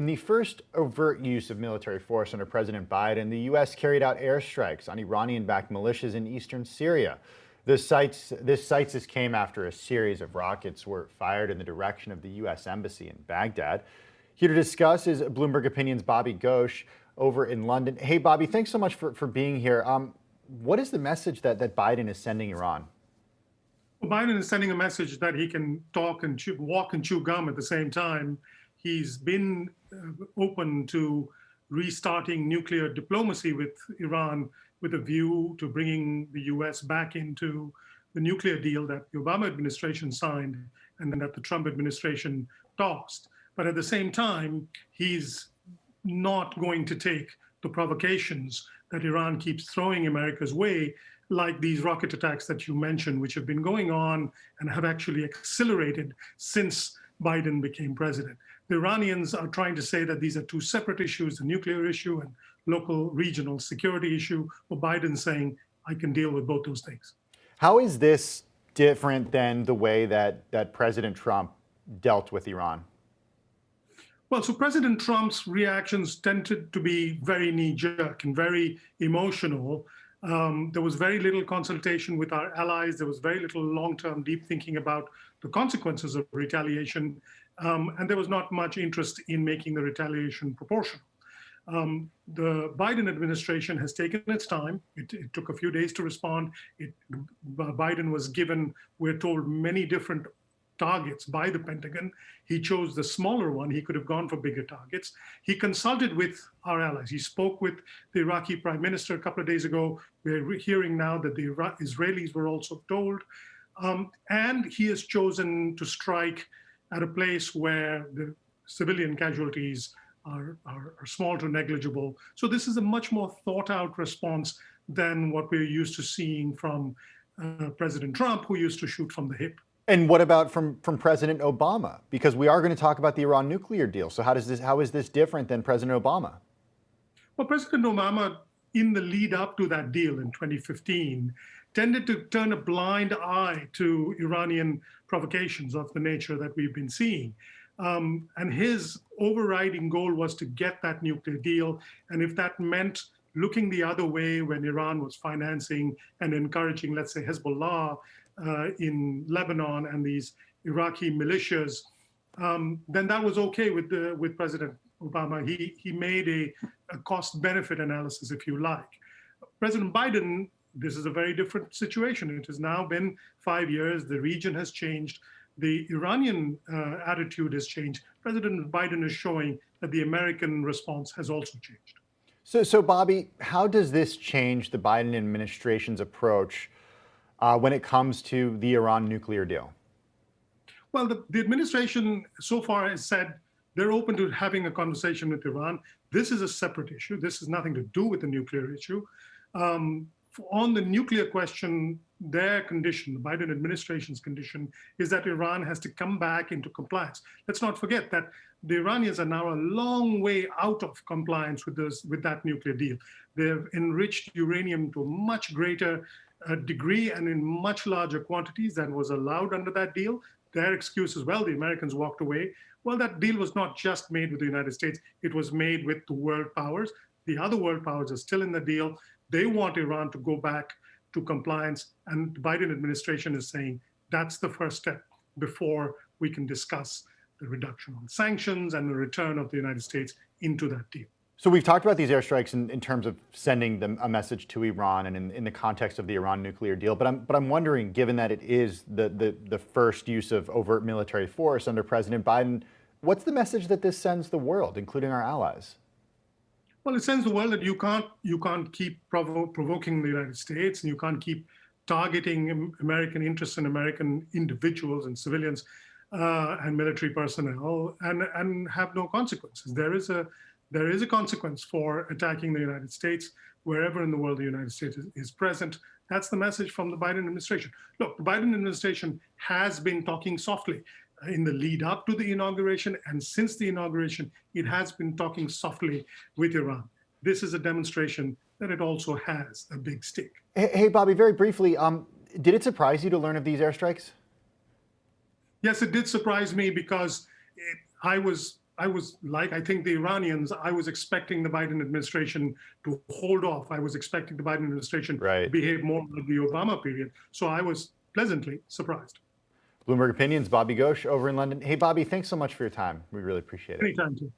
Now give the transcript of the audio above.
In the first overt use of military force under President Biden, the U.S. carried out airstrikes on Iranian-backed militias in eastern Syria. This came after a series of rockets were fired in the direction of the U.S. Embassy in Baghdad. Here to discuss is Bloomberg Opinion's Bobby Ghosh over in London. Hey, Bobby, thanks so much for being here. What is the message that Biden is sending Iran? Well, Biden is sending a message that he can talk and walk and chew gum at the same time. He's been open to restarting nuclear diplomacy with Iran with a view to bringing the U.S. back into the nuclear deal that the Obama administration signed and then that the Trump administration tossed. But at the same time, he's not going to take the provocations that Iran keeps throwing America's way, like these rocket attacks that you mentioned, which have been going on and have actually accelerated since Biden became president. The Iranians are trying to say that these are two separate issues, the nuclear issue and local regional security issue. Well, Biden's saying, I can deal with both those things. How is this different than the way that President Trump dealt with Iran? Well, so President Trump's reactions tended to be very knee-jerk and very emotional. There was very little consultation with our allies. There was very little long-term deep thinking about the consequences of retaliation. And there was not much interest in making the retaliation proportional. The Biden administration has taken its time. It took a few days to respond. Biden was given, we're told, many different targets by the Pentagon. He chose the smaller one. He could have gone for bigger targets. He consulted with our allies. He spoke with the Iraqi prime minister a couple of days ago. We're hearing now that the Israelis were also told. And he has chosen to strike at a place where the civilian casualties are small to negligible. So this is a much more thought out response than what we're used to seeing from President Trump, who used to shoot from the hip. And what about from President Obama? Because we are going to talk about the Iran nuclear deal. So how is this different than President Obama? Well, President Obama, in the lead up to that deal in 2015, tended to turn a blind eye to Iranian provocations of the nature that we've been seeing. And his overriding goal was to get that nuclear deal. And if that meant looking the other way when Iran was financing and encouraging, let's say, Hezbollah in Lebanon and these Iraqi militias, then that was okay with President Obama. He made a cost-benefit analysis, if you like. President Biden, this is a very different situation. It has now been 5 years. The region has changed. The Iranian attitude has changed. President Biden is showing that the American response has also changed. So Bobby, how does this change the Biden administration's approach when it comes to the Iran nuclear deal? Well, the administration so far has said they're open to having a conversation with Iran. This is a separate issue. This has nothing to do with the nuclear issue. On the nuclear question, their condition, the Biden administration's condition, is that Iran has to come back into compliance. Let's not forget that the Iranians are now a long way out of compliance with that nuclear deal. They've enriched uranium to a much greater degree and in much larger quantities than was allowed under that deal. Their excuse is, well, the Americans walked away. Well, that deal was not just made with the United States. It was made with the world powers. The other world powers are still in the deal. They want Iran to go back to compliance. And the Biden administration is saying that's the first step before we can discuss the reduction on sanctions and the return of the United States into that deal. So we've talked about these airstrikes in terms of sending them a message to Iran and in the context of the Iran nuclear deal. But I'm wondering, given that it is the first use of overt military force under President Biden, what's the message that this sends the world, including our allies? Well, it sends the world that you can't keep provoking the United States, and you can't keep targeting American interests and American individuals and civilians and military personnel and have no consequences. There is a consequence for attacking the United States wherever in the world the United States is present. That's the message from the Biden administration. Look, the Biden administration has been talking softly in the lead up to the inauguration, and since the inauguration, it has been talking softly with Iran. This is a demonstration that it also has a big stick. Hey, Bobby, very briefly, did it surprise you to learn of these airstrikes? Yes, it did surprise me because I was I was like, I think the Iranians, I was expecting the Biden administration to hold off. I was expecting the Biden administration to behave more like the Obama period. So I was pleasantly surprised. Bloomberg Opinions, Bobby Ghosh over in London. Hey, Bobby, thanks so much for your time. We really appreciate it. Anytime, too.